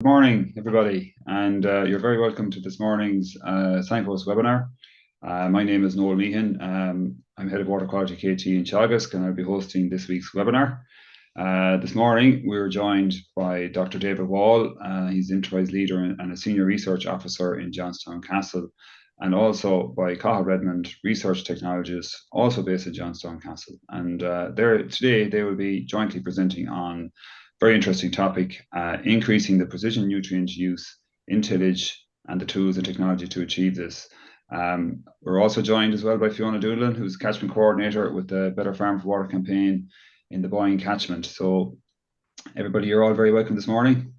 Good morning, everybody, and you're very welcome to this morning's Signpost webinar. My name is Noel Meehan. I'm Head of Water Quality KT in Teagasc, and I'll be hosting this week's webinar. This morning, we were joined by Dr. David Wall. He's the Enterprise Leader and a Senior Research Officer in Johnstown Castle, and also by Cathal Redmond, Research Technologist, also based at Johnstown Castle. And today, they will be jointly presenting on very interesting topic, increasing the precision nutrient use in tillage and the tools and technology to achieve this. We're also joined as well by Fiona Doolan, who's Catchment Co-ordinator with the Better Farm for Water campaign in the Boyne Catchment. So everybody, you're all very welcome this morning.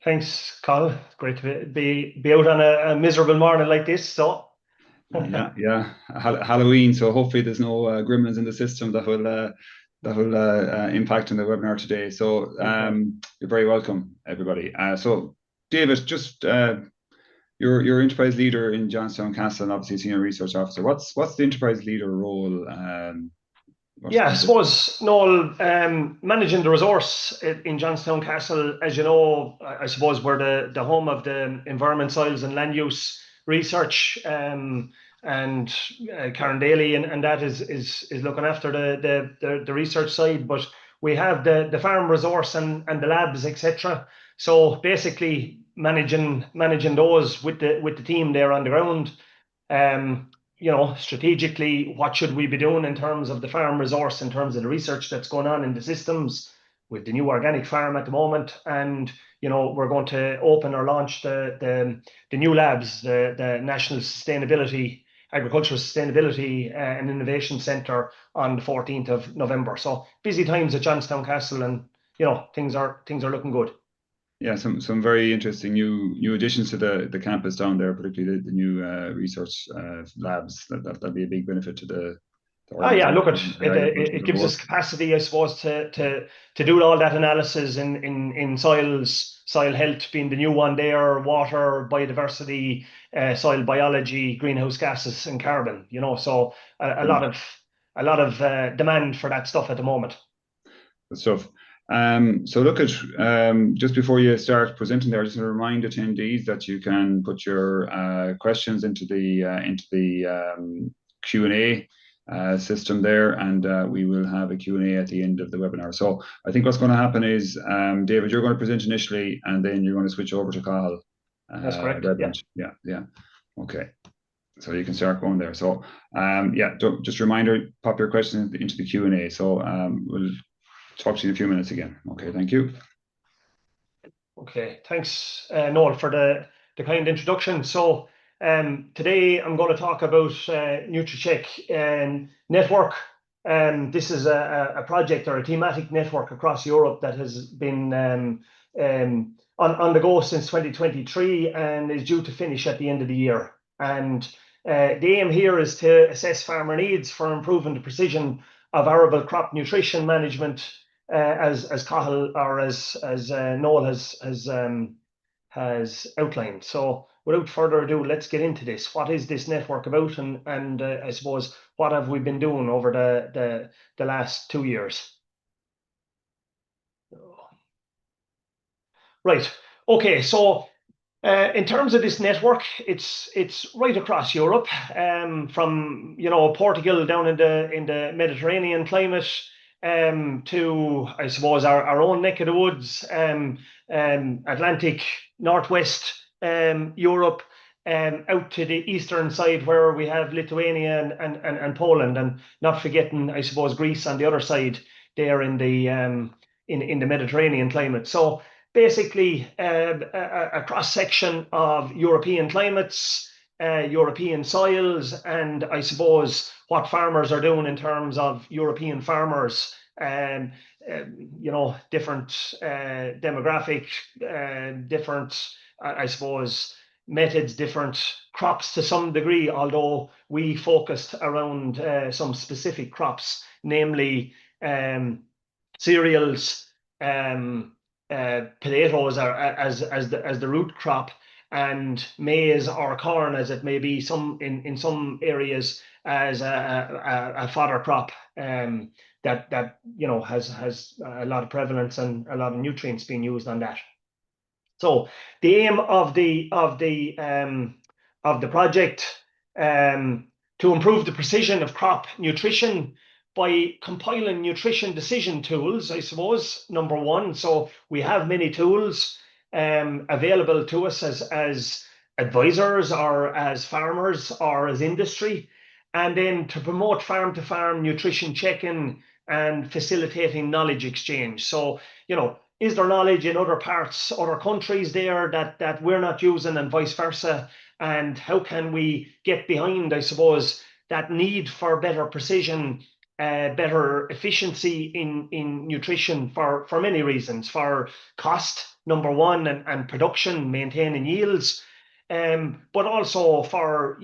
Thanks, Carl. It's great to be out on a miserable morning like this. So yeah, Halloween. So hopefully there's no gremlins in the system that will impact on the webinar today. So you're very welcome, everybody. So David, just you're enterprise leader in Johnstown Castle and obviously senior research officer. What's the enterprise leader role? I suppose, Noel, managing the resource in Johnstown Castle, as you know, I suppose we're the home of the environment, soils and land use research, and Karen Daly, and that is looking after the research side. But we have the farm resource and the labs, etc. So basically managing those with the team there on the ground. Strategically, what should we be doing in terms of the farm resource, in terms of the research that's going on in the systems with the new organic farm at the moment. And, we're going to open or launch the new labs, the National Agricultural Sustainability and Innovation Centre on the 14th of November. So busy times at Johnstown Castle, and, things are looking good. Yeah, some very interesting new additions to the campus down there, particularly the new research labs. That'll be a big benefit to the. Look, it gives us capacity, I suppose, to do all that analysis in soils, soil health being the new one there, water, biodiversity, soil biology, greenhouse gases, and carbon. So a lot of demand for that stuff at the moment. Good stuff. So look at just before you start presenting there, just to remind attendees that you can put your questions into the Q&A system there, and we will have a Q&A at the end of the webinar. So I think what's going to happen is, David, you're going to present initially, and then you're going to switch over to Cathal. That's correct. Yeah. Okay. So you can start going there. So just a reminder, pop your questions into the Q&A. So we'll talk to you in a few minutes again. Okay, thank you. Okay, thanks, Noel, for the kind introduction. So today I'm going to talk about NutriCheck network. This is a project or a thematic network across Europe that has been on the go since 2023 and is due to finish at the end of the year. And the aim here is to assess farmer needs for improving the precision of arable crop nutrition management, as Cathal or as Noel has outlined. So without further ado, let's get into this. What is this network about, and I suppose what have we been doing over the last 2 years? Right. Okay. So in terms of this network, it's right across Europe, from Portugal down in the Mediterranean climate, to, I suppose, our own neck of the woods, Atlantic, Northwest Europe, out to the eastern side where we have Lithuania and Poland, and not forgetting, I suppose, Greece on the other side there in the Mediterranean climate. So basically a cross-section of European climates, European soils, and I suppose what farmers are doing in terms of European farmers, different demographic, different, I suppose, methods, different crops to some degree, although we focused around some specific crops, namely cereals, potatoes are as the root crop, and maize or corn, as it may be in some areas, as a fodder crop that has a lot of prevalence and a lot of nutrients being used on that. So the aim of the project to improve the precision of crop nutrition by compiling nutrition decision tools, I suppose, number one. So we have many tools available to us as advisors or as farmers or as industry, and then to promote farm-to-farm nutrition checking and facilitating knowledge exchange. So, is there knowledge in other parts, other countries there that we're not using, and vice versa? And how can we get behind, I suppose, that need for better precision, better efficiency in nutrition for many reasons, for cost, number one, and production, maintaining yields, but also for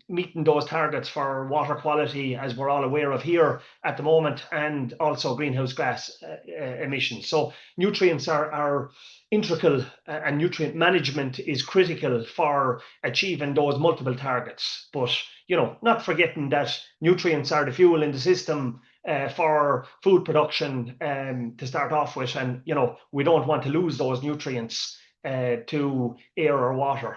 meeting those targets for water quality, as we're all aware of here at the moment, and also greenhouse gas emissions. So nutrients are integral, and nutrient management is critical for achieving those multiple targets. But not forgetting that nutrients are the fuel in the system for food production to start off with, and we don't want to lose those nutrients to air or water.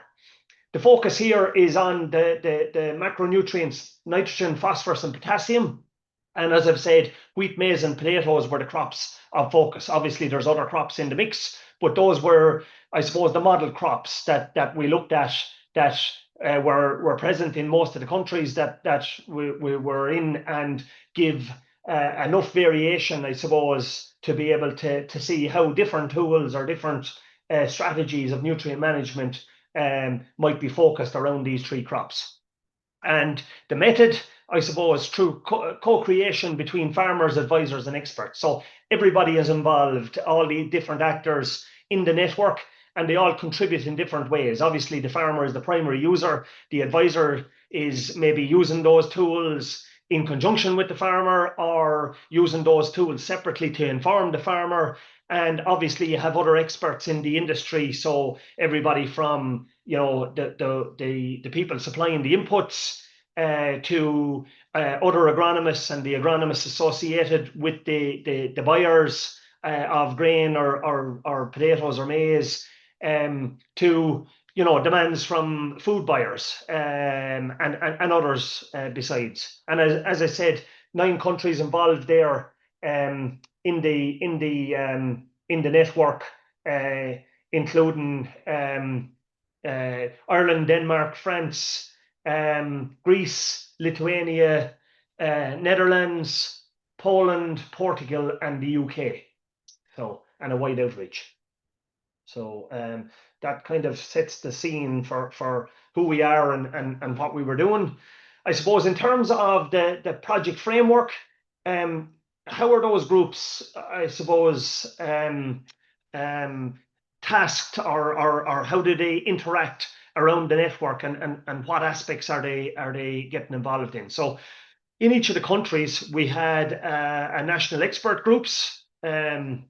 The focus here is on the macronutrients, nitrogen, phosphorus, and potassium. And as I've said, wheat, maize, and potatoes were the crops of focus. Obviously, there's other crops in the mix, but those were, I suppose, the model crops that we looked at, that were present in most of the countries that we were in, and give enough variation, I suppose, to be able to see how different tools or different strategies of nutrient management might be focused around these three crops. And the method, I suppose, through co-creation between farmers, advisors, and experts. So everybody is involved, all the different actors in the network, and they all contribute in different ways. Obviously, the farmer is the primary user. The advisor is maybe using those tools in conjunction with the farmer, or using those tools separately to inform the farmer. And obviously you have other experts in the industry. So everybody from, the people supplying the inputs to other agronomists, and the agronomists associated with the buyers of grain or potatoes or maize, to demands from food buyers and others besides. And as I said, 9 countries involved there in the network, including Ireland, Denmark, France, Greece, Lithuania, Netherlands, Poland, Portugal, and the UK. So, and a wide outreach. So that kind of sets the scene for who we are and what we were doing. I suppose in terms of the project framework, how are those groups, I suppose, tasked, or how do they interact around the network, and what aspects are they getting involved in? So in each of the countries, we had a national expert groups, and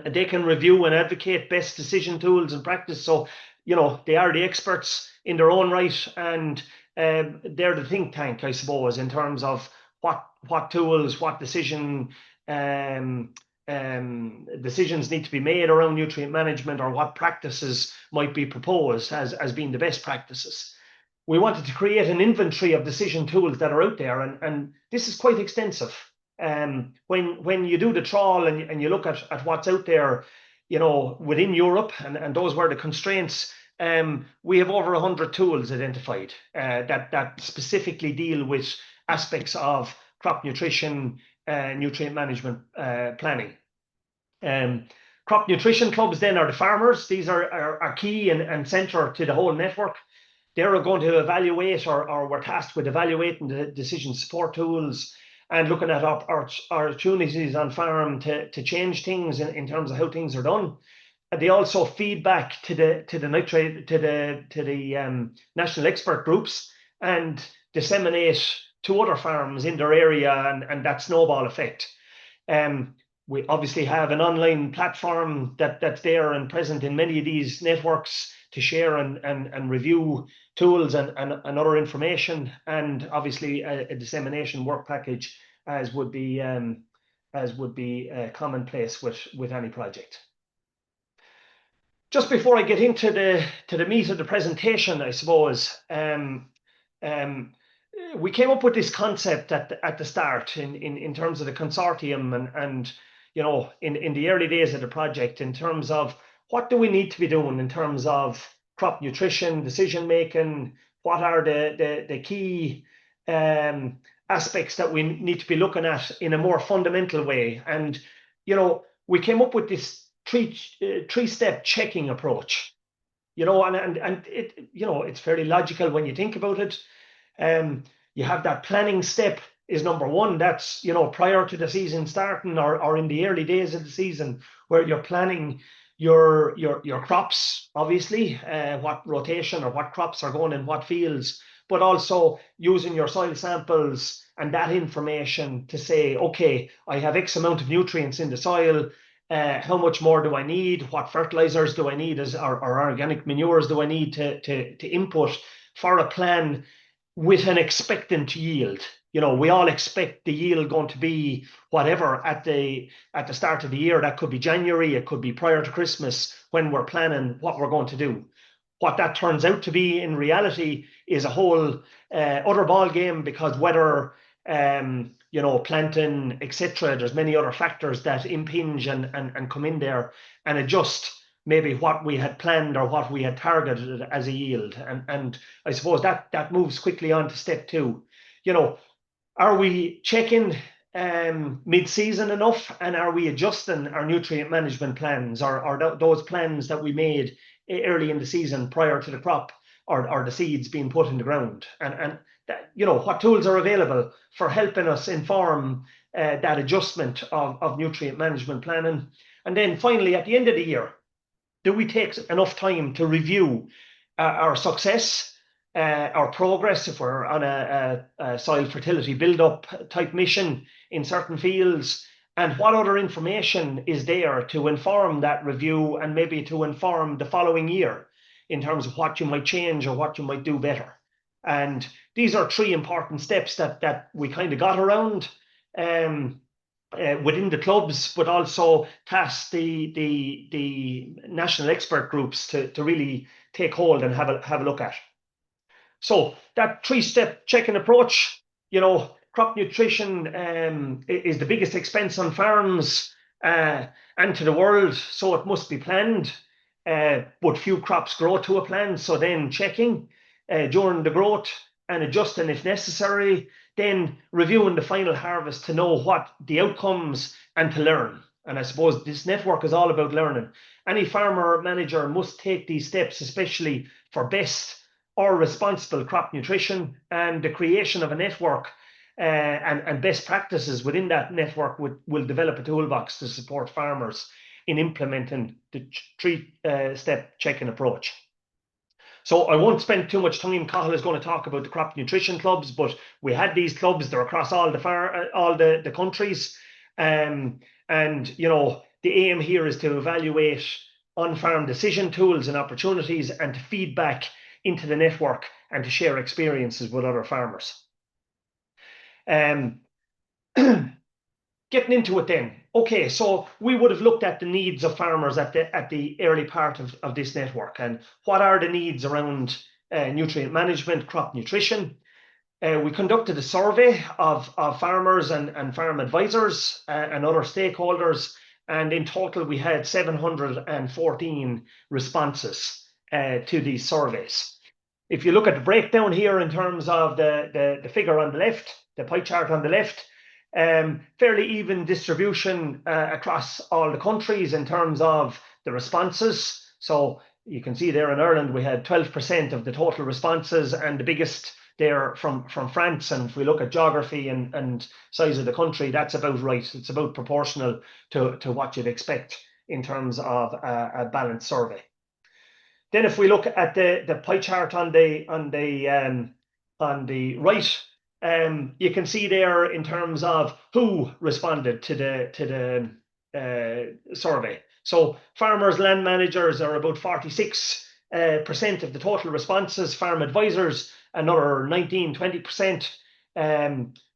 they can review and advocate best decision tools and practice. So, they are the experts in their own right, and they're the think tank, I suppose, in terms of what tools, what decisions need to be made around nutrient management, or what practices might be proposed as being the best practices. We wanted to create an inventory of decision tools that are out there, and this is quite extensive. When you do the trawl and you look at what's out there, within Europe, and those were the constraints, we have over 100 tools identified that specifically deal with aspects of crop nutrition, nutrient management planning. Crop nutrition clubs then are the farmers. These are key and central to the whole network. They're going to evaluate, or we're tasked with evaluating the decision support tools, and looking at opportunities on farm to change things in terms of how things are done. And they also feed back to the national expert groups, and disseminate to other farms in their area, and that snowball effect. We obviously have an online platform that's there and present in many of these networks to share and review tools and other information, and obviously a dissemination work package, as would be commonplace with any project. just before I get into the meat of the presentation, I suppose, we came up with this concept at the start in terms of the consortium and in the early days of the project, in terms of what do we need to be doing in terms of crop nutrition, decision making, what are the key aspects that we need to be looking at in a more fundamental way. And we came up with this three-step checking approach. And it it's fairly logical when you think about it. You have that planning step is number one. That's prior to the season starting, or in the early days of the season, where you're planning your crops, obviously, what rotation or what crops are going in what fields, but also using your soil samples and that information to say, okay, I have X amount of nutrients in the soil. How much more do I need? What fertilizers do I need or organic manures do I need to input for a plan with an expectant yield? We all expect the yield going to be whatever at the start of the year. That could be January, it could be prior to Christmas when we're planning what we're going to do. What that turns out to be in reality is a whole other ball game, because weather, planting, etc. There's many other factors that impinge and come in there and adjust maybe what we had planned or what we had targeted as a yield. And I suppose that moves quickly on to step two. Are we checking mid-season enough, and are we adjusting our nutrient management plans or those plans that we made early in the season prior to the crop or the seeds being put in the ground? And that, what tools are available for helping us inform that adjustment of nutrient management planning? And then finally, at the end of the year, do we take enough time to review our success, our progress, if we're on a soil fertility build-up type mission in certain fields, and what other information is there to inform that review and maybe to inform the following year in terms of what you might change or what you might do better? And these are three important steps that we kind of got around within the clubs, but also tasked the national expert groups to really take hold and have a look at. So that three-step checking approach, crop nutrition is the biggest expense on farms and to the world, so it must be planned. But few crops grow to a plan, so then checking during the growth and adjusting if necessary, then reviewing the final harvest to know what the outcomes and to learn. And I suppose this network is all about learning. Any farmer manager must take these steps, especially for best or responsible crop nutrition, and the creation of a network and best practices within that network will develop a toolbox to support farmers in implementing the three-step checking approach. So I won't spend too much time. Cathal is going to talk about the crop nutrition clubs, but we had these clubs. They're across all the countries, and the aim here is to evaluate on-farm decision tools and opportunities, and to feed back into the network and to share experiences with other farmers. Getting into it then. Okay, so we would have looked at the needs of farmers at the early part of this network, and what are the needs around nutrient management, crop nutrition. We conducted a survey of farmers and farm advisors and other stakeholders, and in total we had 714 responses to these surveys. If you look at the breakdown here in terms of the figure on the left, the pie chart on the left, fairly even distribution across all the countries in terms of the responses. So you can see there in Ireland we had 12% of the total responses, and the biggest there from France. And if we look at geography and size of the country, that's about right. It's about proportional to what you'd expect in terms of a balanced survey. Then if we look at the pie chart on the right, you can see there in terms of who responded to the survey. So farmers, land managers are about 46% of the total responses. Farm advisors, another 19-20%.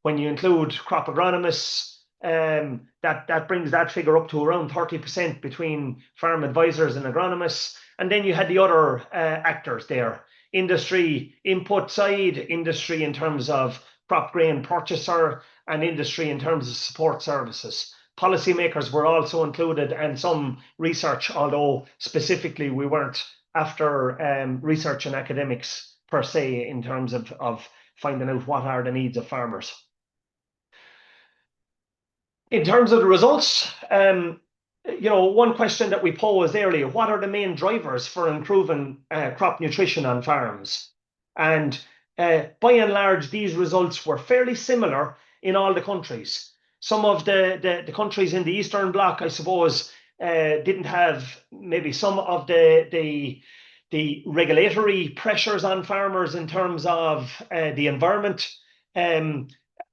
When you include crop agronomists, that brings that figure up to around 30% between farm advisors and agronomists. And then you had the other actors there. Industry input side, industry in terms of crop grain purchaser, and industry in terms of support services. Policymakers were also included, and some research, although specifically we weren't after research and academics per se in terms of finding out what are the needs of farmers. In terms of the results, one question that we posed earlier, what are the main drivers for improving crop nutrition on farms? And by and large, these results were fairly similar in all the countries. Some of the countries in the Eastern Bloc, I suppose, didn't have maybe some of the regulatory pressures on farmers in terms of the environment.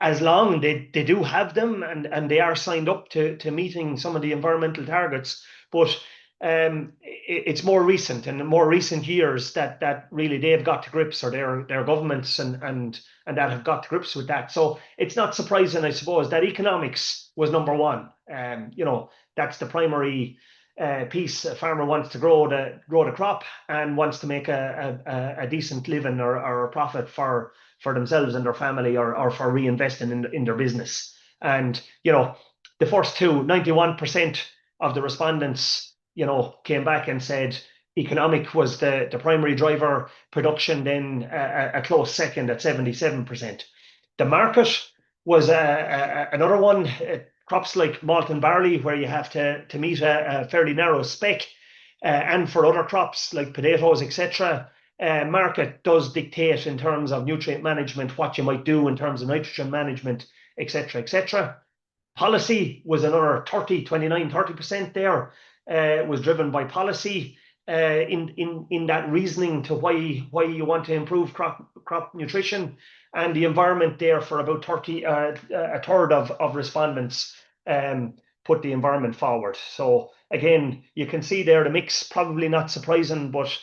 As long they do have them, and they are signed up to meeting some of the environmental targets, but it's more recent, and in more recent years that really they've got to grips, or their governments and that have got to grips with that. So it's not surprising, I suppose, that economics was number one. That's the primary piece. A farmer wants to grow the crop and wants to make a decent living or a profit for themselves and their family, or for reinvesting in their business. And the first two, 91% of the respondents came back and said economic was the primary driver, production then a close second at 77%. The market was another one. Crops like malt and barley, where you have to meet a fairly narrow spec, and for other crops like potatoes, etc., market does dictate in terms of nutrient management what you might do in terms of nitrogen management, etc., etc. Policy was another 30% there. Was driven by policy in that reasoning to why you want to improve crop nutrition, and the environment there for about a third of respondents put the environment forward. So again, you can see there the mix, probably not surprising, but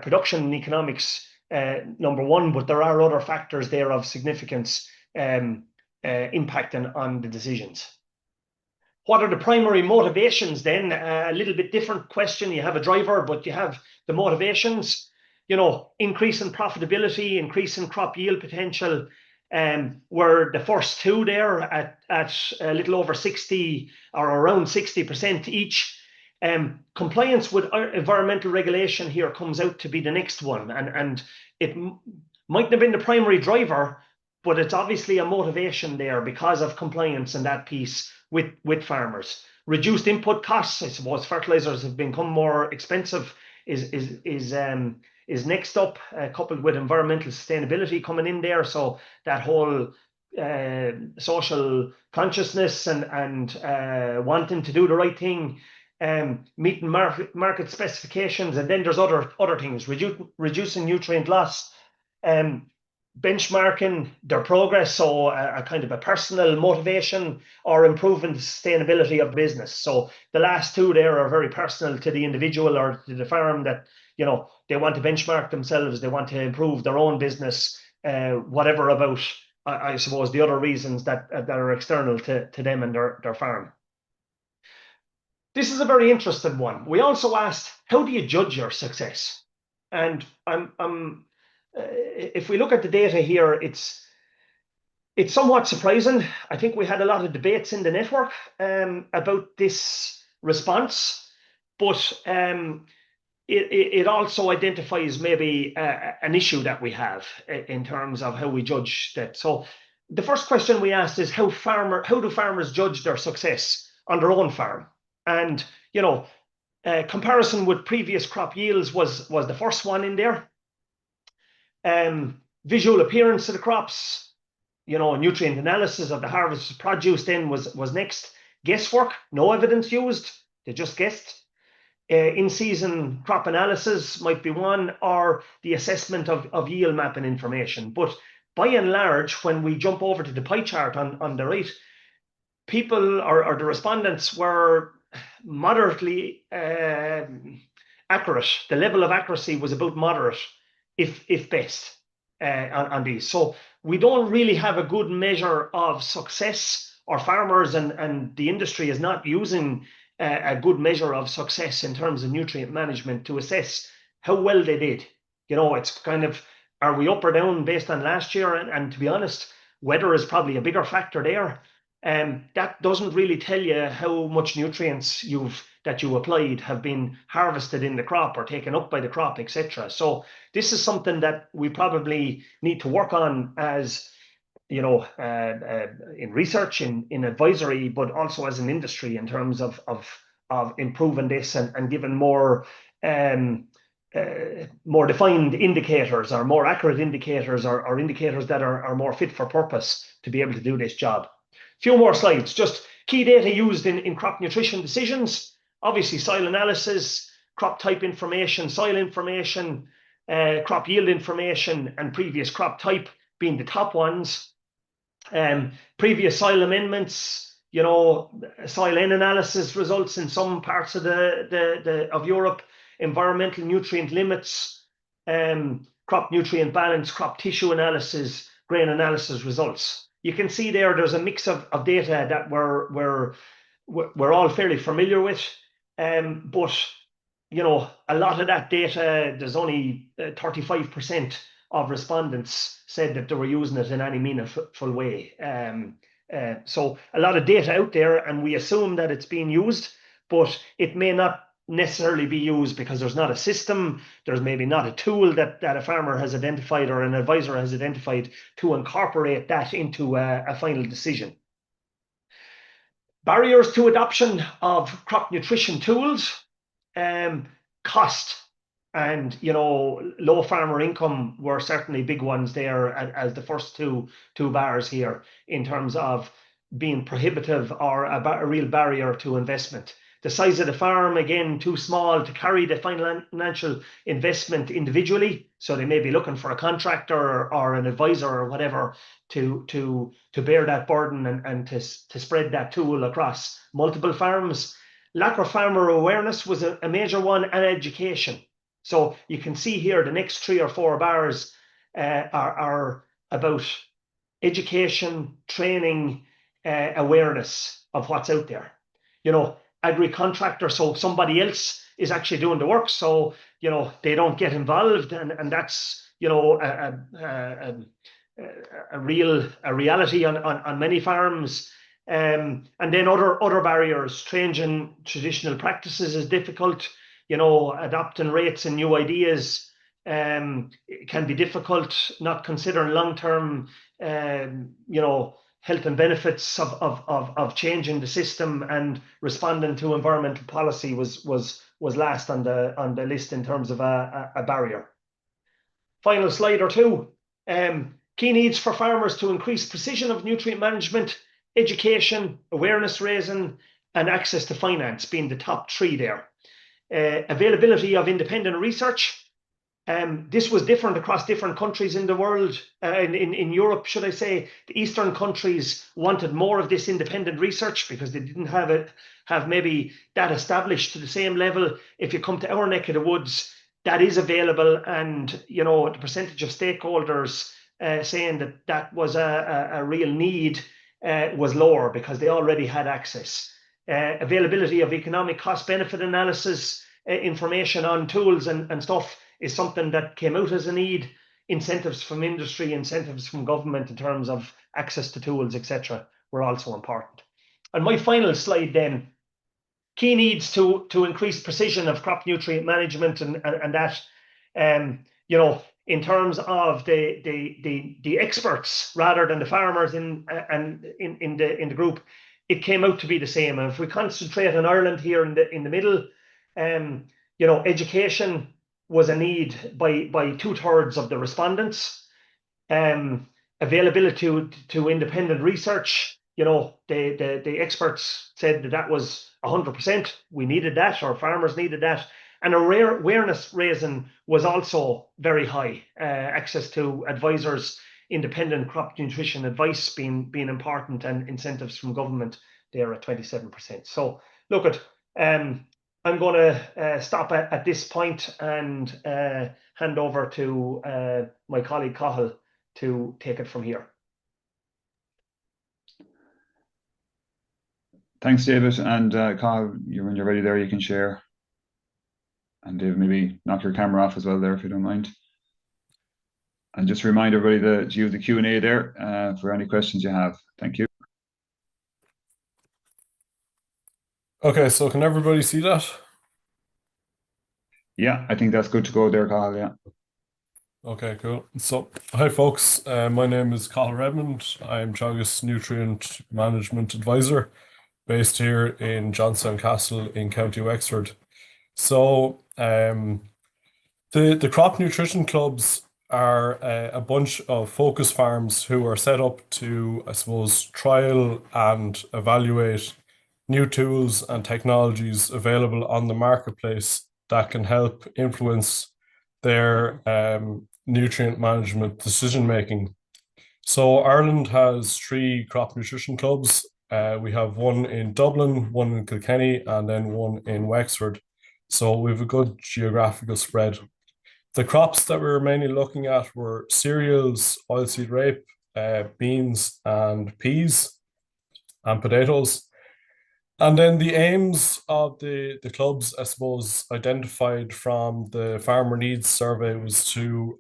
production and economics number one, but there are other factors there of significance impacting on the decisions. What are the primary motivations then? A little bit different question. You have a driver, but you have the motivations. Increase in profitability, increase in crop yield potential, were the first two there at a little over 60 or around 60% each. Compliance with environmental regulation here comes out to be the next one, and it mightn't have been the primary driver, but it's obviously a motivation there because of compliance and that piece with farmers. Reduced input costs, I suppose fertilizers have become more expensive, is next up, coupled with environmental sustainability coming in there. So that whole social consciousness and wanting to do the right thing, meeting market specifications, and then there's other things, reducing nutrient loss, benchmarking their progress, so a kind of a personal motivation, or improving the sustainability of business. So the last two there are very personal to the individual or to the farm, that they want to benchmark themselves, they want to improve their own business, whatever about I suppose the other reasons that are external to them and their farm. This is a very interesting one. We also asked, how do you judge your success? And if we look at the data here, it's somewhat surprising. I think we had a lot of debates in the network about this response, but it also identifies maybe an issue that we have in terms of how we judge that. So the first question we asked is, how do farmers judge their success on their own farm? And comparison with previous crop yields was the first one in there. Visual appearance of the crops, nutrient analysis of the harvested produce then was next. Guesswork, no evidence used, they just guessed. In-season crop analysis might be one, or the assessment of yield mapping information. But by and large, when we jump over to the pie chart on the right, people or the respondents were moderately accurate. The level of accuracy was about moderate, if best, on these. So we don't really have a good measure of success, or farmers and the industry is not using a good measure of success in terms of nutrient management to assess how well they did. It's kind of, are we up or down based on last year? And to be honest, weather is probably a bigger factor there. That doesn't really tell you how much nutrients that you applied have been harvested in the crop or taken up by the crop, etc. So this is something that we probably need to work on as in research, in advisory, but also as an industry in terms of improving this and giving more defined indicators or more accurate indicators or indicators that are more fit for purpose to be able to do this job. Few more slides, just key data used in crop nutrition decisions. Obviously, soil analysis, crop type information, soil information, crop yield information, and previous crop type being the top ones. Previous soil amendments, soil N analysis results in some parts of of Europe, environmental nutrient limits, crop nutrient balance, crop tissue analysis, grain analysis results. You can see there's a mix of data that we're all fairly familiar with, but a lot of that data, there's only 35% of respondents said that they were using it in any meaningful way. So a lot of data out there, and we assume that it's being used, but it may not necessarily be used because there's not a system, there's maybe not a tool that a farmer has identified or an advisor has identified to incorporate that into a final decision. Barriers to adoption of crop nutrition tools, cost. And low farmer income were certainly big ones there as the first two bars here in terms of being prohibitive or a real barrier to investment. The size of the farm, again, too small to carry the financial investment individually, so they may be looking for a contractor or an advisor or whatever to bear that burden and to spread that tool across multiple farms. Lack of farmer awareness was a major one, and education. So you can see here the next 3 or 4 bars are about education, training, awareness of what's out there. Agri-contractor, so somebody else is actually doing the work, so they don't get involved, and that's a reality on many farms. And then other barriers, changing traditional practices is difficult. Adopting rates and new ideas can be difficult, not considering long-term, health and benefits of changing the system, and responding to environmental policy was last on the list in terms of a barrier. Final slide or two. Key needs for farmers to increase precision of nutrient management, education, awareness raising, and access to finance being the top 3 there. Availability of independent research. This was different across different countries in the world. In Europe, should I say, the Eastern countries wanted more of this independent research because they didn't have maybe that established to the same level. If you come to our neck of the woods, that is available, and the percentage of stakeholders saying that was a real need was lower because they already had access. Availability of economic cost benefit analysis information on tools and stuff is something that came out as a need. Incentives from industry, incentives from government in terms of access to tools, etc., were also important. And my final slide then, key needs to increase precision of crop nutrient management, and that in terms of the experts rather than the farmers in the group, it came out to be the same. And if we concentrate on Ireland here in the middle, education was a need by 2/3 of the respondents. Availability to independent research, the experts said that was 100%. We needed that, or farmers needed that. And awareness raising was also very high. Access to advisors, independent crop nutrition advice being important, and incentives from government there at 27%. So look at, I'm going to stop at this point and hand over to my colleague Cathal to take it from here. Thanks, David. And Carl, when you're ready there, you can share. And David, maybe knock your camera off as well there if you don't mind. And just remind everybody that you have the Q&A there for any questions you have. Thank you. Okay, so can everybody see that? Yeah, I think that's good to go there, Carl. Yeah. Okay, cool. So, hi folks, my name is Cathal Redmond. I'm Teagasc Nutrient Management Advisor based here in Johnstown Castle in County Wexford. So, the crop nutrition clubs are a bunch of focus farms who are set up to, I suppose, trial and evaluate new tools and technologies available on the marketplace that can help influence their nutrient management decision making. So Ireland has three crop nutrition clubs. We have one in Dublin, one in Kilkenny, and then one in Wexford. So we have a good geographical spread. The crops that we were mainly looking at were cereals, oilseed rape, beans, and peas, and potatoes. And then the aims of the clubs, I suppose, identified from the farmer needs survey was to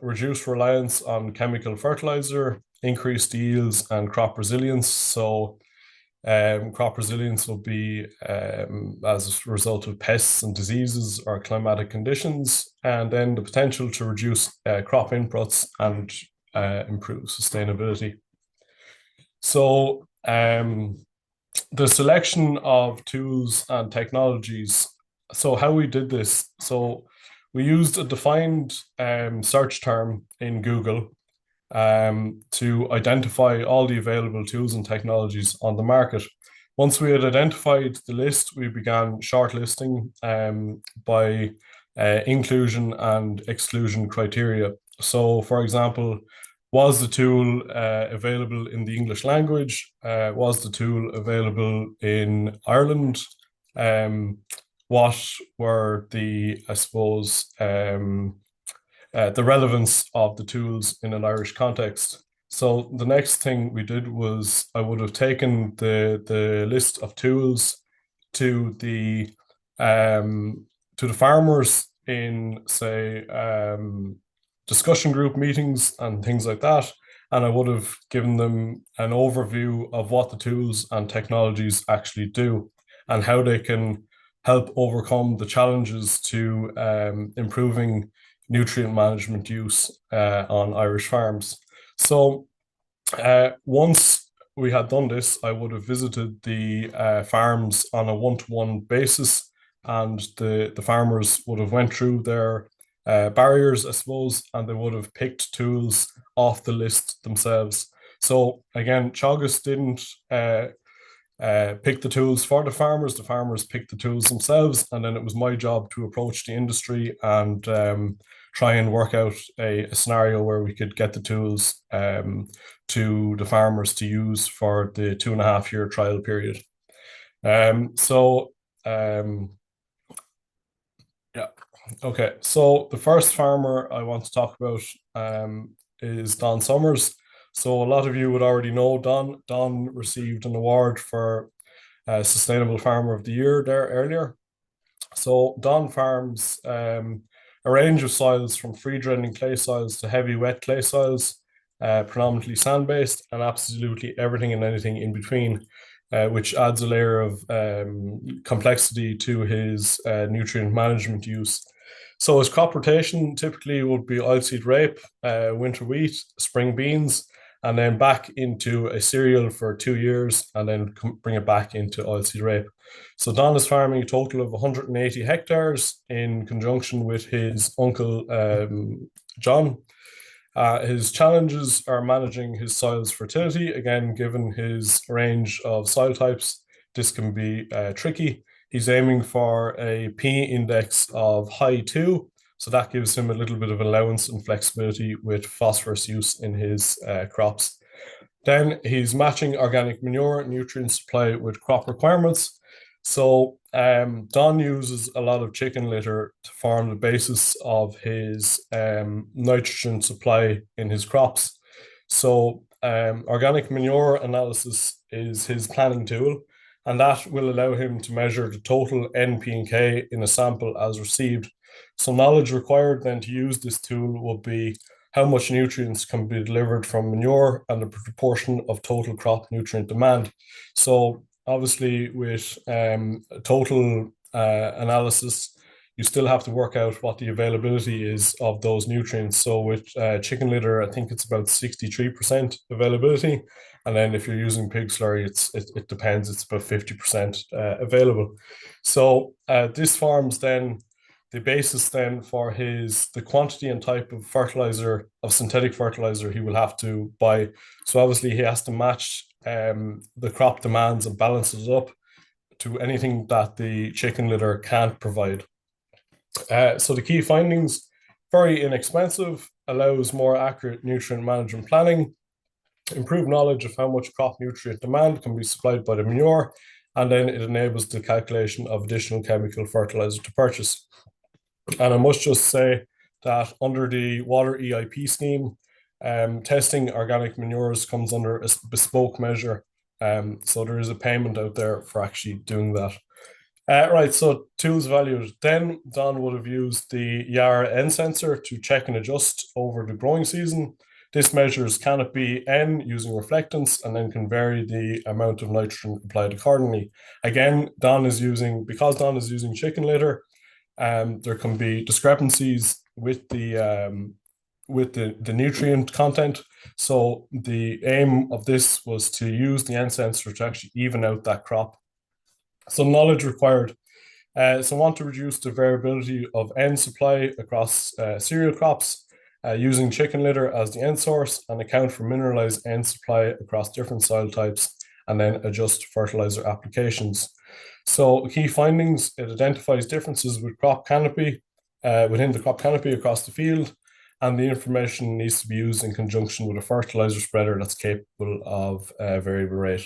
reduce reliance on chemical fertilizer, increase yields, and crop resilience. So crop resilience will be as a result of pests and diseases or climatic conditions, and then the potential to reduce crop inputs and improve sustainability. So the selection of tools and technologies. So how we did this, so we used a defined search term in Google to identify all the available tools and technologies on the market. Once we had identified the list, we began shortlisting by inclusion and exclusion criteria. So, for example, was the tool available in the English language? Was the tool available in Ireland? What were the, I suppose, the relevance of the tools in an Irish context? So the next thing we did was I would have taken the list of tools to the farmers in, say, discussion group meetings and things like that. And I would have given them an overview of what the tools and technologies actually do and how they can help overcome the challenges to improving nutrient management use on Irish farms. So once we had done this, I would have visited the farms on a one-to-one basis, and the farmers would have went through their barriers, I suppose, and they would have picked tools off the list themselves. So again, Teagasc didn't pick the tools for the farmers picked the tools themselves, and then it was my job to approach the industry and try and work out a scenario where we could get the tools to the farmers to use for the 2.5 year trial period. Yeah, okay. So the first farmer I want to talk about is Don Summers. So a lot of you would already know Don. Don received an award for Sustainable Farmer of the Year there earlier. So Don farms a range of soils from free draining clay soils to heavy wet clay soils, predominantly sand based, and absolutely everything and anything in between, which adds a layer of complexity to his nutrient management use. So his crop rotation typically would be oilseed rape, winter wheat, spring beans, and then back into a cereal for 2 years, and then bring it back into oilseed rape. So Don is farming a total of 180 hectares in conjunction with his uncle, John. His challenges are managing his soil's fertility. Again, given his range of soil types, this can be tricky. He's aiming for a P index of high 2, so that gives him a little bit of allowance and flexibility with phosphorus use in his crops. Then he's matching organic manure nutrient supply with crop requirements. So Don uses a lot of chicken litter to form the basis of his nitrogen supply in his crops. So organic manure analysis is his planning tool. and that will allow him to measure the total N, P, and K in a sample as received. So knowledge required then to use this tool will be how much nutrients can be delivered from manure and the proportion of total crop nutrient demand. So obviously with total analysis, you still have to work out what the availability is of those nutrients. So with chicken litter, I think it's about 63% availability. And then if you're using pig slurry, it depends, it's about 50% available. So this forms then the basis then for the quantity and type of fertilizer, of synthetic fertilizer he will have to buy. So obviously he has to match the crop demands and balances up to anything that the chicken litter can't provide. So the key findings: very inexpensive, allows more accurate nutrient management planning, improved knowledge of how much crop nutrient demand can be supplied by the manure, and then it enables the calculation of additional chemical fertilizer to purchase. And I must just say that under the water EIP scheme, testing organic manures comes under a bespoke measure. So there is a payment out there for actually doing that. Right, so tools valued. Then Don would have used the Yara N sensor to check and adjust over the growing season. This measures canopy N using reflectance and then can vary the amount of nitrogen applied accordingly. Again, because Don is using chicken litter, there can be discrepancies with the nutrient content. So the aim of this was to use the N sensor to actually even out that crop. So knowledge required. So want to reduce the variability of N supply across cereal crops using chicken litter as the N source and account for mineralized N supply across different soil types and then adjust fertilizer applications. So key findings: it identifies differences with crop canopy within the crop canopy across the field, and the information needs to be used in conjunction with a fertilizer spreader that's capable of variable rate.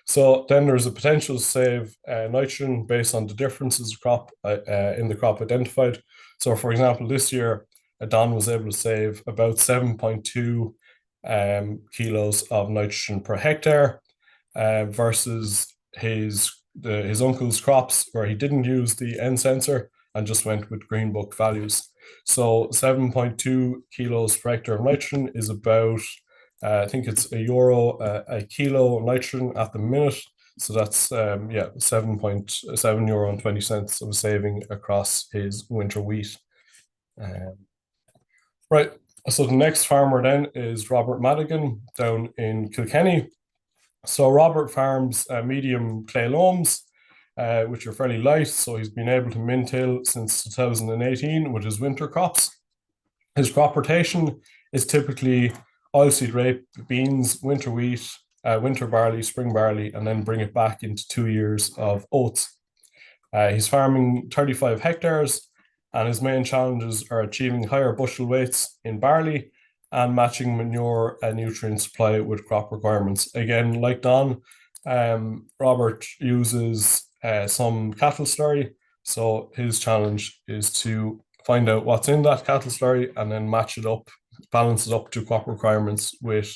So then there's a potential to save nitrogen based on the differences in the crop identified. So for example, this year, Don was able to save about 7.2 kilos of nitrogen per hectare versus his uncle's crops where he didn't use the N sensor and just went with Green Book values. So 7.2 kilos per hectare of nitrogen is about I think it's €1 a kilo nitrogen at the minute. So that's 7.7 euro and 20 cents of a saving across his winter wheat. Right. So the next farmer then is Robert Madigan down in Kilkenny. So Robert farms medium clay loams, which are fairly light. So he's been able to min-till since 2018 with his winter crops. His crop rotation is typically oilseed rape, beans, winter wheat, winter barley, spring barley, and then bring it back into 2 years of oats. He's farming 35 hectares, and his main challenges are achieving higher bushel weights in barley and matching manure and nutrient supply with crop requirements. Again, like Don, Robert uses some cattle slurry, so his challenge is to find out what's in that cattle slurry and then match it up, balance it up to crop requirements with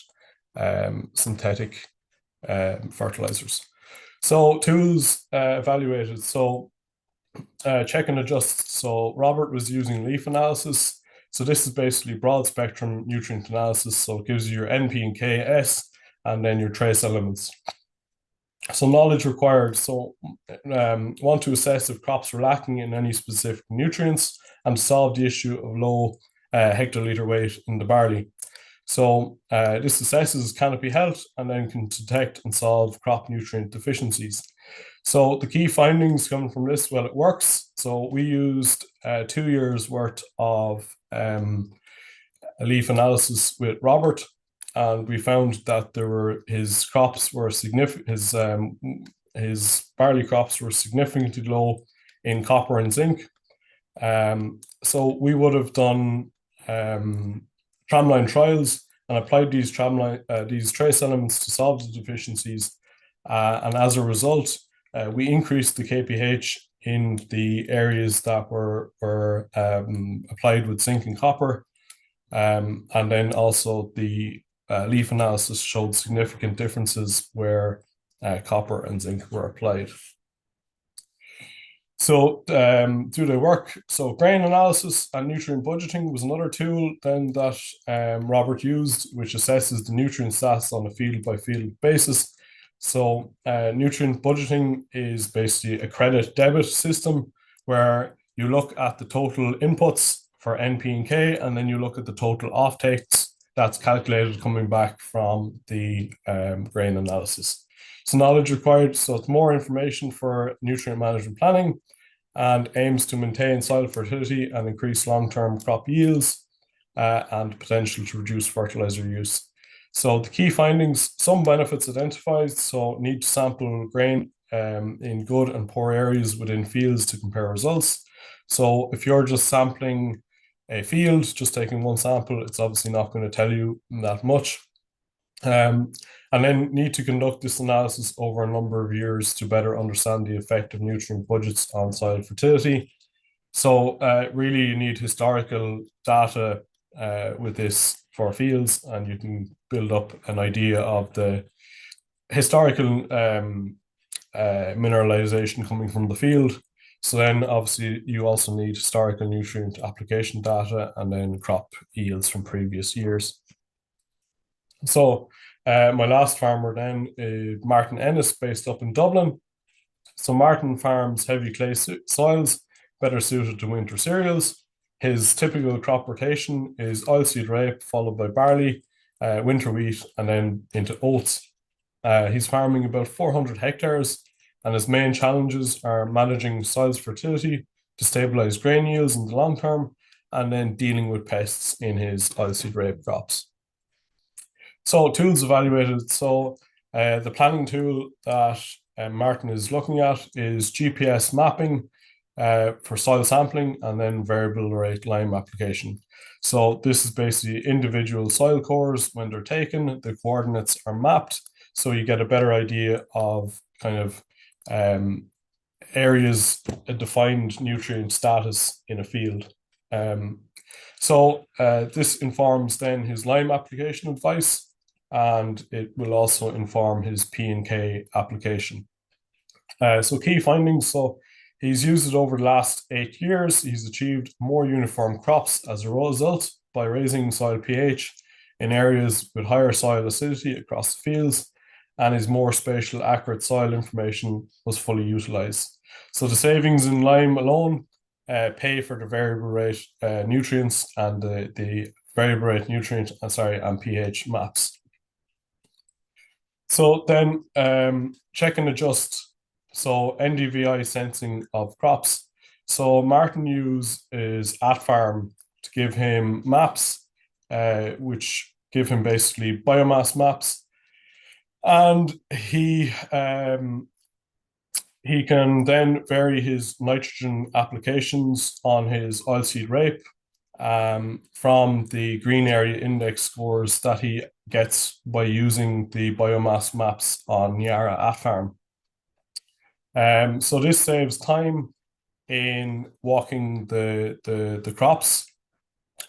synthetic fertilizers. So tools evaluated. So check and adjust. So Robert was using leaf analysis. So this is basically broad spectrum nutrient analysis. So it gives you your N, P, and K, S, and then your trace elements. So knowledge required. So want to assess if crops were lacking in any specific nutrients and solve the issue of low hectoliter weight in the barley. So this assesses canopy health and then can detect and solve crop nutrient deficiencies. So the key findings coming from this, well, it works. So we used 2 years worth of leaf analysis with Robert, and we found that his crops were significant. His barley crops were significantly low in copper and zinc. So we would have done tramline trials and applied these trace elements to solve the deficiencies, and as a result, we increased the kpH in the areas that were applied with zinc and copper, and then also the leaf analysis showed significant differences where copper and zinc were applied. So do they work? So grain analysis and nutrient budgeting was another tool then that Robert used, which assesses the nutrient status on a field by field basis. So nutrient budgeting is basically a credit debit system where you look at the total inputs for N, P, and K, and then you look at the total offtakes that's calculated coming back from the grain analysis. So knowledge required, so it's more information for nutrient management planning and aims to maintain soil fertility and increase long-term crop yields and potential to reduce fertilizer use. So the key findings, some benefits identified, so need to sample grain in good and poor areas within fields to compare results. So if you're just sampling a field, just taking one sample, it's obviously not going to tell you that much. And then need to conduct this analysis over a number of years to better understand the effect of nutrient budgets on soil fertility. So really you need historical data with this for fields, and you can build up an idea of the historical mineralization coming from the field. So then obviously you also need historical nutrient application data and then crop yields from previous years. So my last farmer then is Martin Ennis, based up in Dublin. So Martin farms heavy clay soils, better suited to winter cereals. His typical crop rotation is oilseed rape, followed by barley, winter wheat, and then into oats. He's farming about 400 hectares, and his main challenges are managing soil's fertility to stabilize grain yields in the long term, and then dealing with pests in his oilseed rape crops. So tools evaluated. So the planning tool that Martin is looking at is GPS mapping for soil sampling and then variable rate lime application. So this is basically individual soil cores. When they're taken, the coordinates are mapped, so you get a better idea of kind of areas, a defined nutrient status in a field. So this informs then his lime application advice, and it will also inform his P and K application. So key findings, so he's used it over the last 8 years. He's achieved more uniform crops as a result by raising soil pH in areas with higher soil acidity across the fields, and his more spatial accurate soil information was fully utilized. So the savings in lime alone pay for the variable rate nutrients and the variable rate nutrient and pH maps. So then check and adjust. So NDVI sensing of crops. So Martin uses @farm to give him maps, which give him basically biomass maps, and he can then vary his nitrogen applications on his oilseed rape from the green area index scores that he gets by using the biomass maps on Yara @farm. So this saves time in walking the crops.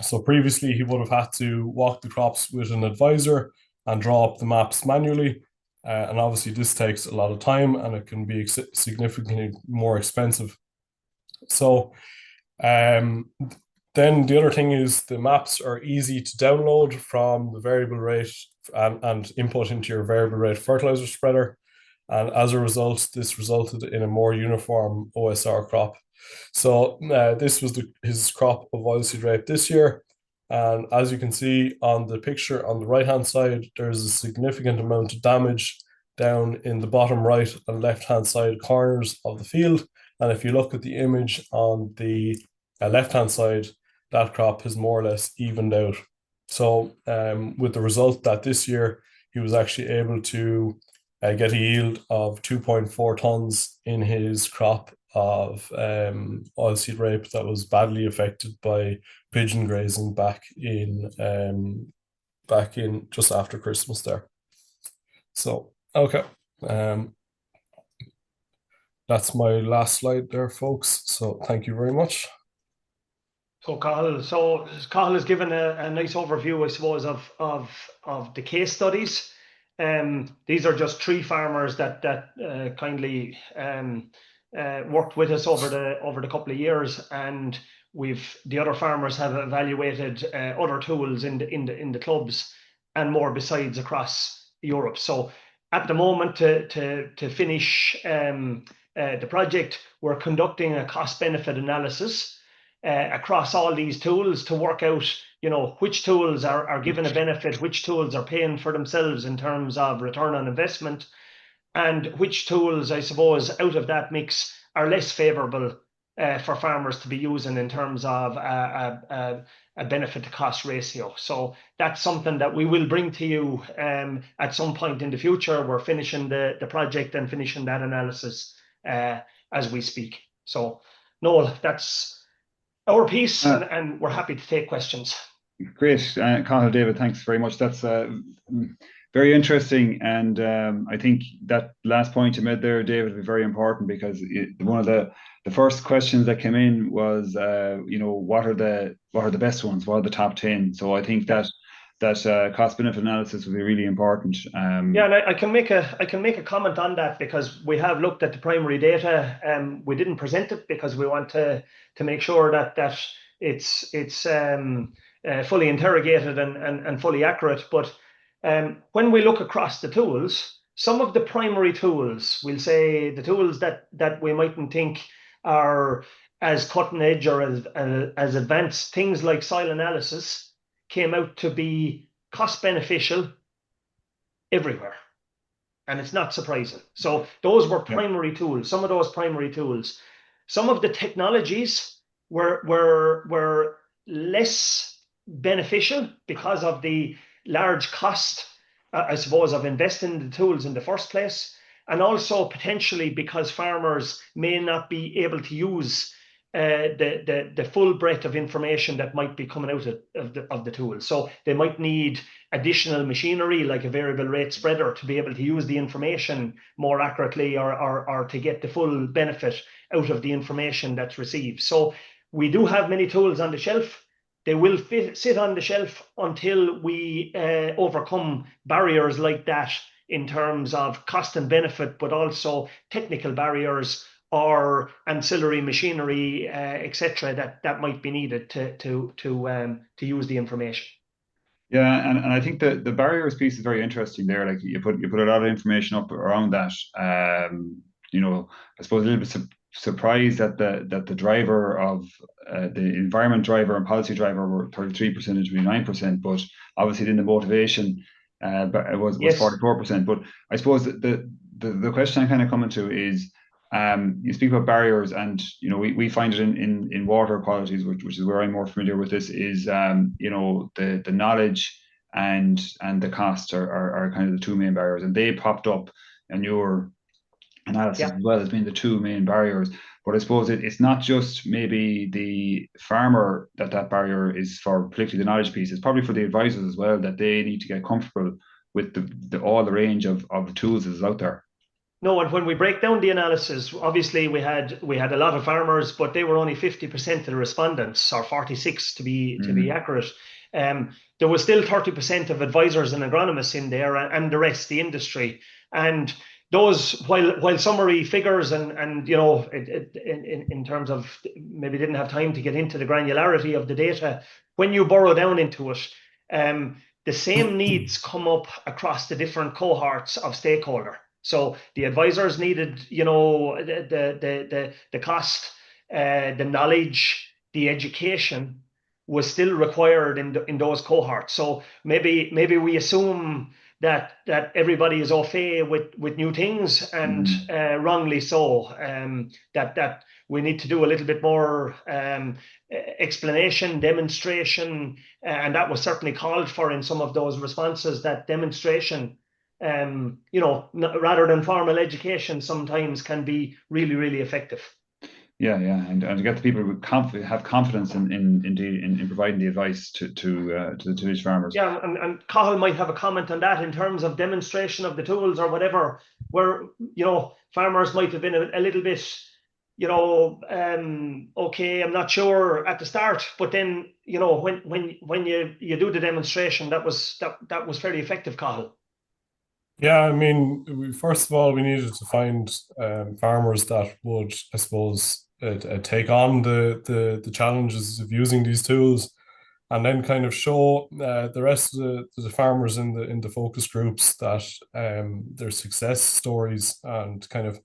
So previously he would have had to walk the crops with an advisor and draw up the maps manually. And obviously this takes a lot of time and it can be significantly more expensive. So then the other thing is the maps are easy to download from the variable rate and input into your variable rate fertilizer spreader. And as a result, this resulted in a more uniform OSR crop. So this was his crop of oilseed rape this year. And as you can see on the picture on the right-hand side, there's a significant amount of damage down in the bottom right and left-hand side corners of the field. And if you look at the image on the left-hand side, that crop has more or less evened out. So with the result that this year, he was actually able to get a yield of 2.4 tons in his crop of oilseed rape that was badly affected by pigeon grazing back in just after Christmas there. So okay, that's my last slide there, folks. So thank you very much. So Cathal has given a nice overview, I suppose, of the case studies. These are just 3 farmers that kindly worked with us over the couple of years, and the other farmers have evaluated other tools in the clubs and more besides across Europe. So at the moment, to finish the project, we're conducting a cost-benefit analysis across all these tools to work out, which tools are given a benefit, which tools are paying for themselves in terms of return on investment, and which tools, I suppose, out of that mix are less favourable for farmers to be using in terms of a benefit to cost ratio. So that's something that we will bring to you at some point in the future. We're finishing the project and finishing that analysis as we speak. So Noel, that's our piece, and we're happy to take questions. Great, Cathal, David, thanks very much. That's very interesting, and I think that last point you made there, David, was very important, because one of the first questions that came in was, what are the best ones? What are the top 10? So I think that cost benefit analysis will be really important. Yeah, and I can make a comment on that, because we have looked at the primary data. We didn't present it because we want to make sure that it's fully interrogated and fully accurate. But when we look across the tools, some of the primary tools, we'll say the tools that we mightn't think are as cutting edge or as advanced, things like soil analysis, came out to be cost beneficial everywhere. And it's not surprising. So those were primary tools, some of those primary tools. Some of the technologies were less beneficial because of the large cost, I suppose, of investing in the tools in the first place, and also potentially because farmers may not be able to use the full breadth of information that might be coming out of the tool. So they might need additional machinery like a variable rate spreader to be able to use the information more accurately, or to get the full benefit out of the information that's received. So we do have many tools on the shelf. They will sit on the shelf until we overcome barriers like that in terms of cost and benefit, but also technical barriers or ancillary machinery, etc., that might be needed to use the information. Yeah, and I think the barriers piece is very interesting there. Like you put a lot of information up around that. I suppose a little bit surprised that the driver of the environment driver and policy driver were 33% and 29%, but obviously then the motivation was 44%. But I suppose the question I'm kind of coming to is, you speak about barriers, and we find it in water qualities, which is where I'm more familiar with this, is the knowledge and the cost are kind of the 2 main barriers, and they popped up in your analysis as well as being the 2 main barriers. But I suppose it's not just maybe the farmer that barrier is for, particularly the knowledge piece. It's probably for the advisors as well, that they need to get comfortable with all the range of tools that is out there. No, and when we break down the analysis, obviously we had a lot of farmers, but they were only 50% of the respondents, or 46 to be accurate. There was still 30% of advisors and agronomists in there, and the rest, the industry. And those, while summary figures and in terms of maybe didn't have time to get into the granularity of the data, when you burrow down into it, the same needs come up across the different cohorts of stakeholder. So the advisors needed, the cost, the knowledge, the education was still required in those cohorts. So maybe we assume that everybody is au fait with new things, and wrongly so. That we need to do a little bit more explanation, demonstration, and that was certainly called for in some of those responses. That demonstration, rather than formal education, sometimes can be really, really effective. Yeah, and to get the people who have confidence in providing the advice to the tillage farmers. Yeah, and Cathal might have a comment on that in terms of demonstration of the tools or whatever, where farmers might have been a little bit, okay, I'm not sure at the start, but then when you do the demonstration, that was fairly effective, Cathal. Yeah, I mean, first of all, we needed to find farmers that would, I suppose, take on the challenges of using these tools, and then kind of show the rest of the farmers in the focus groups that their success stories, and kind of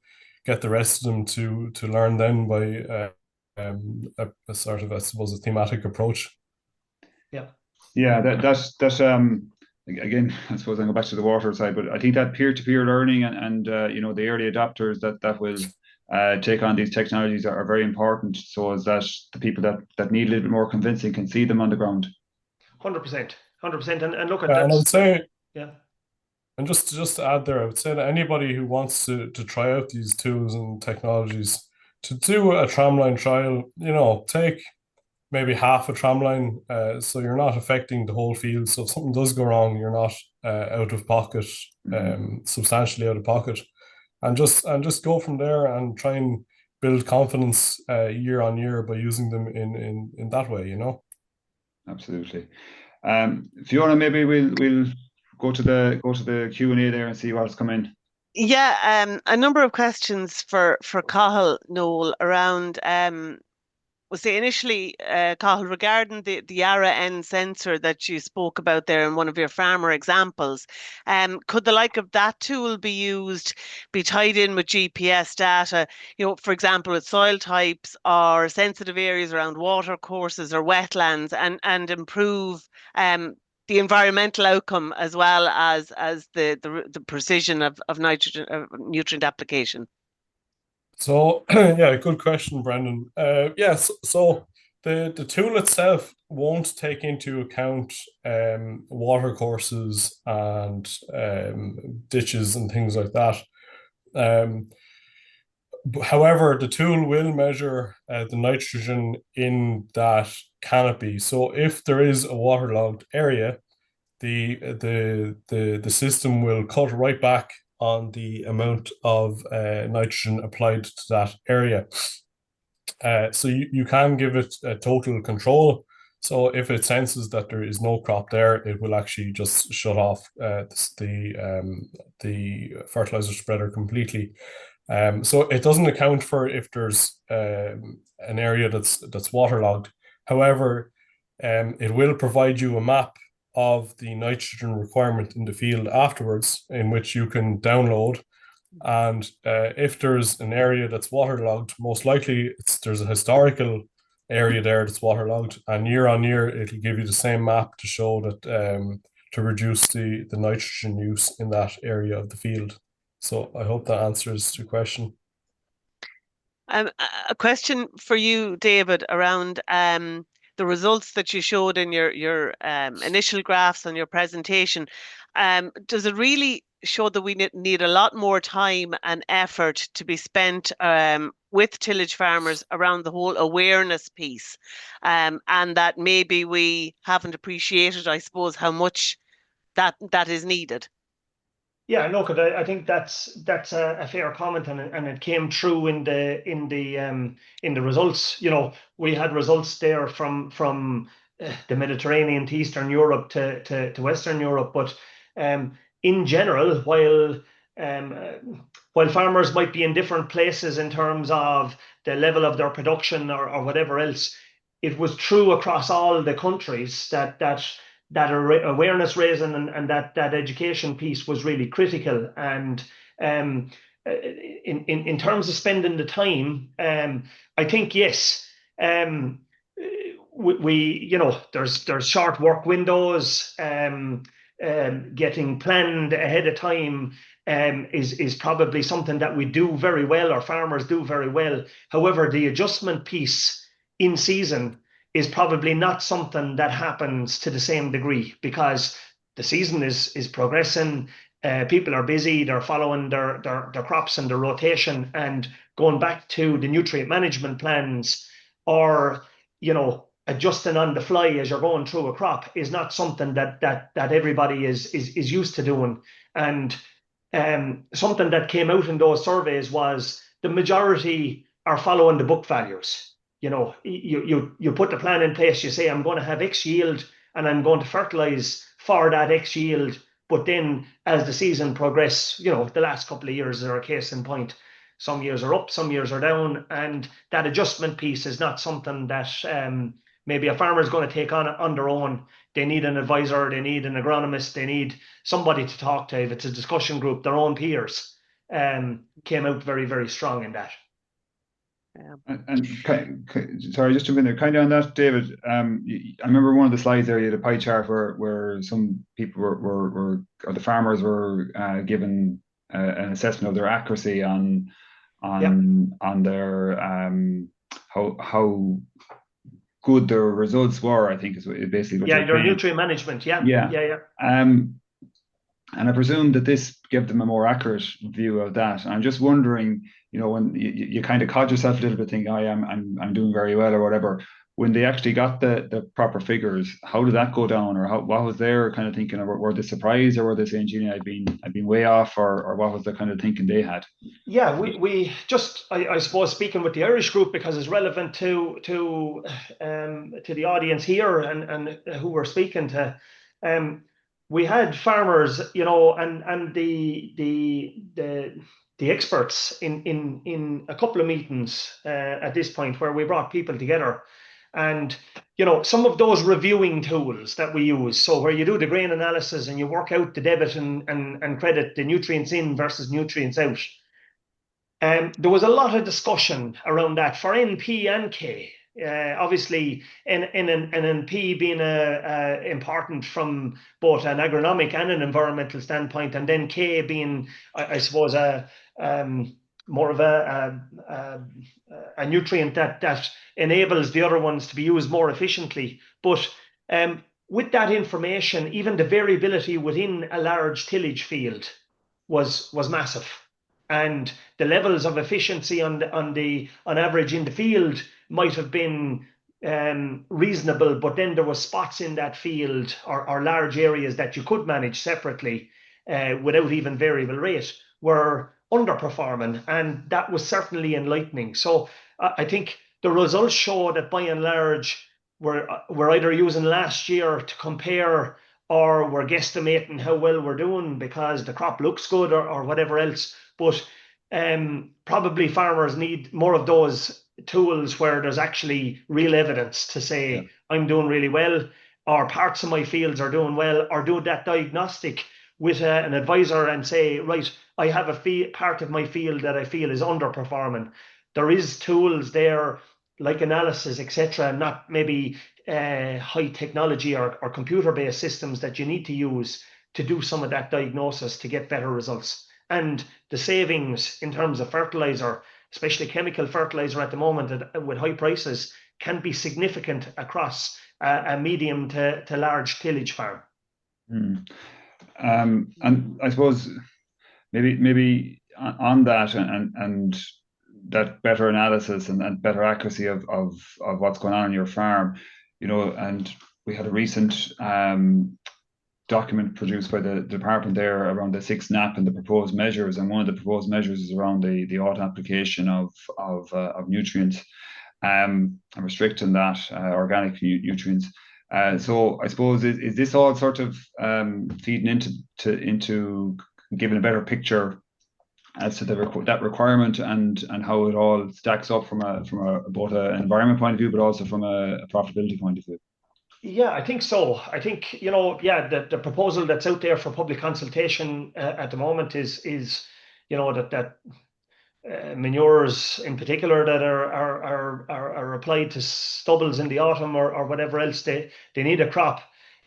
get the rest of them to learn then by a sort of, I suppose, a thematic approach. Yeah. Yeah, that's again, I suppose I go back to the water side, but I think that peer-to-peer learning and you know, the early adopters that will take on these technologies are very important, so as that the people that need a little bit more convincing can see them on the ground. 100%, 100%. And look at And I that. would say, Yeah. and just to add there, I would say that anybody who wants to try out these tools and technologies, to do a tramline trial, take maybe half a tramline, so you're not affecting the whole field. So if something does go wrong, you're not out of pocket, Mhm. substantially out of pocket, and just go from there and try and build confidence year on year by using them in that way. Absolutely. Fiona, maybe we'll go to the Q&A there and see what's come in. Yeah, a number of questions for Cathal, Noel, around was say initially, Cathal, regarding the ARA N sensor that you spoke about there in one of your farmer examples. Could the like of that tool be tied in with GPS data, for example, with soil types or sensitive areas around water courses or wetlands, and improve the environmental outcome as well as the precision of nitrogen nutrient application? So yeah, good question, Brendan. Yes, so the tool itself won't take into account water courses and ditches and things like that. Um, However, the tool will measure the nitrogen in that canopy. So if there is a waterlogged area, the system will cut right back on the amount of nitrogen applied to that area. So you can give it a total control. So if it senses that there is no crop there, it will actually just shut off the fertilizer spreader completely. So it doesn't account for if there's an area that's waterlogged. However, it will provide you a map of the nitrogen requirement in the field afterwards, in which you can download. And if there's an area that's waterlogged, most likely there's a historical area there that's waterlogged, and year on year it'll give you the same map to show that to reduce the nitrogen use in that area of the field. So I hope that answers your question. A question for you, David, around the results that you showed in your initial graphs on your presentation. Does it really show that we need a lot more time and effort to be spent with tillage farmers around the whole awareness piece, and that maybe we haven't appreciated, I suppose, how much that is needed? Yeah, look, I think that's a fair comment, and it came through in the results. We had results there from the Mediterranean to Eastern Europe to Western Europe, but in general, while farmers might be in different places in terms of the level of their production or whatever else, it was true across all the countries that awareness raising and that education piece was really critical. And in terms of spending the time, I think yes, there's short work windows. Getting planned ahead of time is probably something that we do very well, or farmers do very well. However, the adjustment piece in season is probably not something that happens to the same degree, because the season is progressing. People are busy, they're following their crops and their rotation, and going back to the nutrient management plans, or adjusting on the fly as you're going through a crop, is not something that everybody is used to doing. And something that came out in those surveys was the majority are following the book values. You put the plan in place. You say, I'm going to have X yield, and I'm going to fertilize for that X yield But then as the season progressed, you know, the last couple of years are a case in point. Some years are up, some years are down, and that adjustment piece is not something that maybe a farmer is going to take on their own. They need an advisor, they need an agronomist, they need somebody to talk to. If it's a discussion group, their own peers came out very, very strong in that. Sorry, just to be there, kind of on that, David. I remember one of the slides there, you had a pie chart where some people or the farmers were given an assessment of their accuracy on their how good their results were. I think is basically what their nutrient management. And I presume that this gave them a more accurate view of that. And I'm just wondering, you know, when you kind of caught yourself a little bit thinking, I'm doing very well or whatever. When they actually got the proper figures, how did that go down, or what was their kind of thinking? Or were they surprised, or were they saying, "Gee, I've been way off," or what was the kind of thinking they had? Yeah, we just I suppose speaking with the Irish group, because it's relevant to the audience here and who we're speaking to. We had farmers, you know, and the experts in a couple of meetings at this point where we brought people together. And, you know, some of those reviewing tools that we use, so where you do the grain analysis and you work out the debit and credit, the nutrients in versus nutrients out. There was a lot of discussion around that for NP and K. Obviously, NP being important from both an agronomic and an environmental standpoint, and then K being, I suppose, more of a nutrient that enables the other ones to be used more efficiently. But with that information, even the variability within a large tillage field was massive, and the levels of efficiency on average in the field might have been reasonable, but then there were spots in that field or large areas that you could manage separately without even variable rate were underperforming, and that was certainly enlightening. So I think the results show that by and large we're either using last year to compare, or we're guesstimating how well we're doing because the crop looks good or whatever else. But probably farmers need more of those tools where there's actually real evidence to say, I'm doing really well, or parts of my fields are doing well, or do that diagnostic with an advisor and say, right, I have a part of my field that I feel is underperforming. There is tools there like analysis, etc., not maybe high technology or computer-based systems that you need to use to do some of that diagnosis to get better results. And the savings in terms of fertilizer, especially chemical fertilizer at the moment with high prices, can be significant across a medium to large tillage farm. And I suppose maybe on that and that better analysis and better accuracy of what's going on in your farm, you know, and we had a recent document produced by the department there around the 6 NAP and the proposed measures, and one of the proposed measures is around the auto application of nutrients and restricting that organic nutrients. So I suppose is this all sort of feeding into giving a better picture as to that requirement and how it all stacks up from both an environment point of view, but also from a profitability point of view? Yeah, I think so. I think, you know, the proposal that's out there for public consultation at the moment is you know, that manures in particular that are applied to stubbles in the autumn or whatever else, they need a crop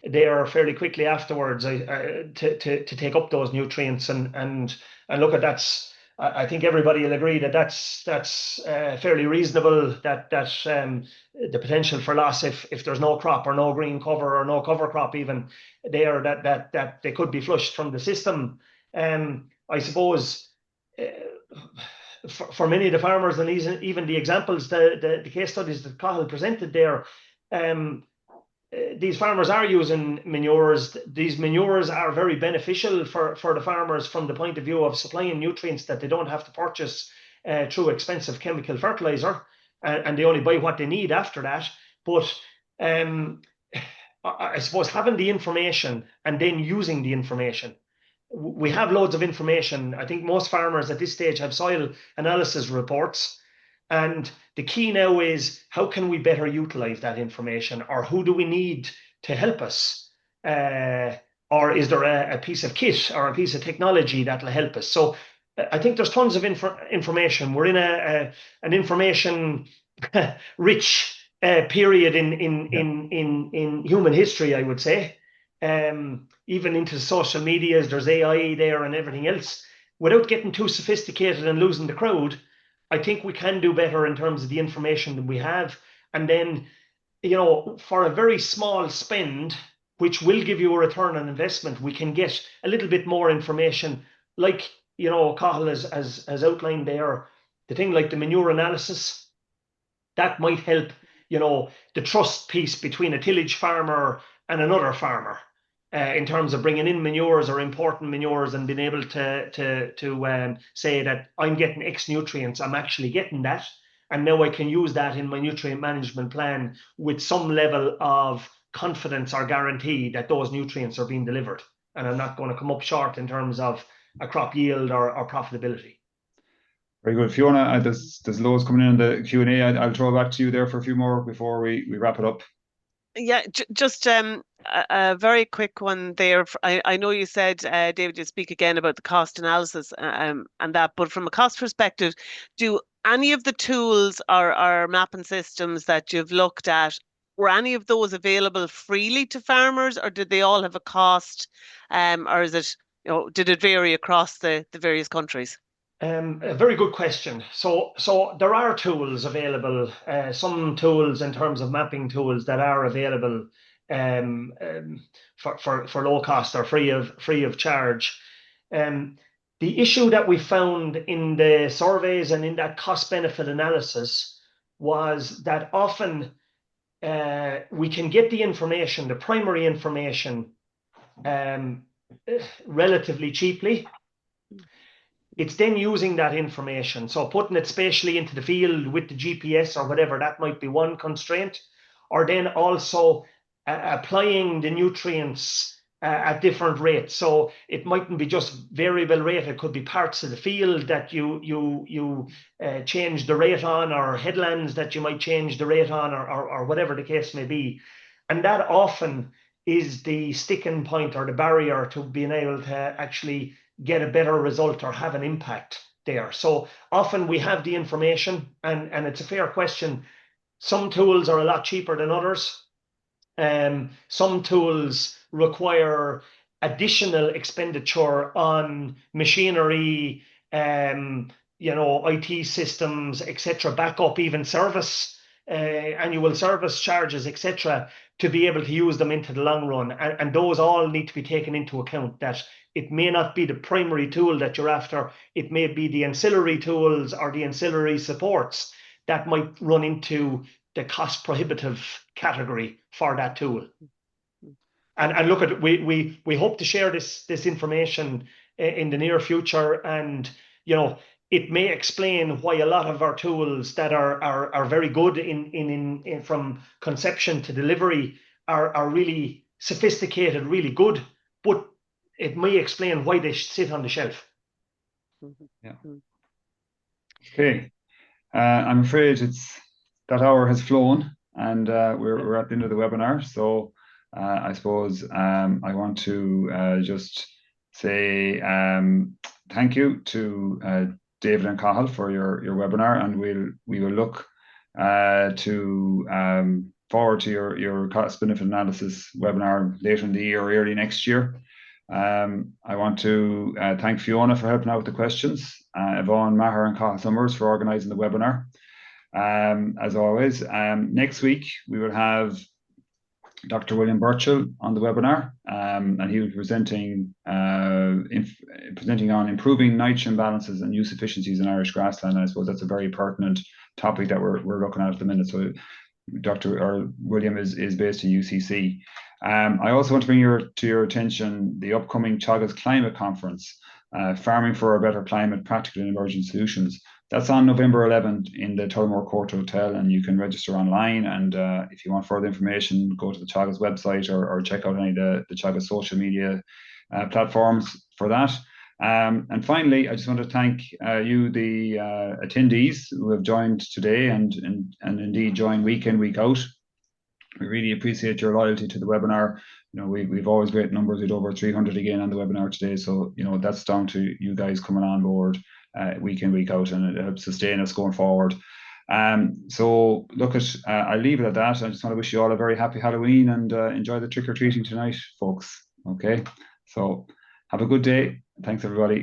there fairly quickly afterwards to take up those nutrients and look at that's. I think everybody will agree that that's fairly reasonable. That the potential for loss if there's no crop or no green cover or no cover crop even there, that they could be flushed from the system. I suppose for many of the farmers, and even the examples, the case studies that Cathal presented there, these farmers are using manures. These manures are very beneficial for the farmers from the point of view of supplying nutrients that they don't have to purchase through expensive chemical fertilizer, and they only buy what they need after that. But I suppose having the information and then using the information. We have loads of information. I think most farmers at this stage have soil analysis reports. And the key now is how can we better utilize that information, or who do we need to help us? Or is there a piece of kit or a piece of technology that will help us? So I think there's tons of information. We're in an information rich period in human history, I would say. Even into social medias, there's AI there and everything else. Without getting too sophisticated and losing the crowd, I think we can do better in terms of the information that we have. And then, for a very small spend, which will give you a return on investment, we can get a little bit more information. Like, Cathal has outlined there, the thing like the manure analysis, that might help, the trust piece between a tillage farmer and another farmer. In terms of bringing in manures or importing manures and being able to say that I'm getting X nutrients, I'm actually getting that. And now I can use that in my nutrient management plan with some level of confidence or guarantee that those nutrients are being delivered. And I'm not going to come up short in terms of a crop yield or profitability. Very good. Fiona, there's loads coming in the Q&A. I'll throw it back to you there for a few more before we wrap it up. Yeah, just a very quick one there. I know you said, David, you speak again about the cost analysis and that, but from a cost perspective, do any of the tools or mapping systems that you've looked at, were any of those available freely to farmers, or did they all have a cost, or is it, did it vary across the various countries? A very good question. So there are tools available, some tools in terms of mapping tools that are available for low cost or free of charge. The issue that we found in the surveys and in that cost benefit analysis was that often we can get the information, the primary information, relatively cheaply. It's then using that information, so putting it spatially into the field with the GPS or whatever, that might be one constraint, or then also applying the nutrients at different rates. So it mightn't be just variable rate, it could be parts of the field that you change the rate on, or headlands that you might change the rate on, or whatever the case may be. And that often is the sticking point or the barrier to being able to actually get a better result or have an impact there. So often we have the information, and it's a fair question. Some tools are a lot cheaper than others. Some tools require additional expenditure on machinery, IT systems, etc., backup, even service, annual service charges, etc., to be able to use them into the long run. And those all need to be taken into account, that it may not be the primary tool that you're after. It may be the ancillary tools or the ancillary supports that might run into the cost prohibitive category for that tool. And look at, we hope to share this information in the near future, and it may explain why a lot of our tools that are very good in from conception to delivery are really sophisticated, really good, but it may explain why they sit on the shelf. Yeah. Okay. I'm afraid that hour has flown, and we're at the end of the webinar. So I suppose I want to just say thank you to David and Cathal for your webinar, and we will look to forward to your cost benefit analysis webinar later in the year or early next year. I want to thank Fiona for helping out with the questions, Yvonne Maher and Cathal Summers for organising the webinar. As always, next week we will have Dr. William Burchell on the webinar, and he will be presenting on improving nitrogen balances and use efficiencies in Irish grassland. I suppose that's a very pertinent topic that we're looking at the minute. So William is based in UCC. I also want to bring to your attention the upcoming Teagasc Climate Conference, Farming for a Better Climate, Practical and Emerging Solutions. That's on November 11th in the Tullamore Court Hotel, and you can register online. And if you want further information, go to the Teagasc website or check out any of the Teagasc social media platforms for that. And finally, I just want to thank you, the attendees who have joined today and indeed join week in, week out. We really appreciate your loyalty to the webinar. We've always great numbers with over 300 again on the webinar today. So, that's down to you guys coming on board week in, week out, and it helps sustain us going forward. So look, I'll leave it at that. I just want to wish you all a very happy Halloween and enjoy the trick-or-treating tonight, folks. Okay, so have a good day. Thanks, everybody.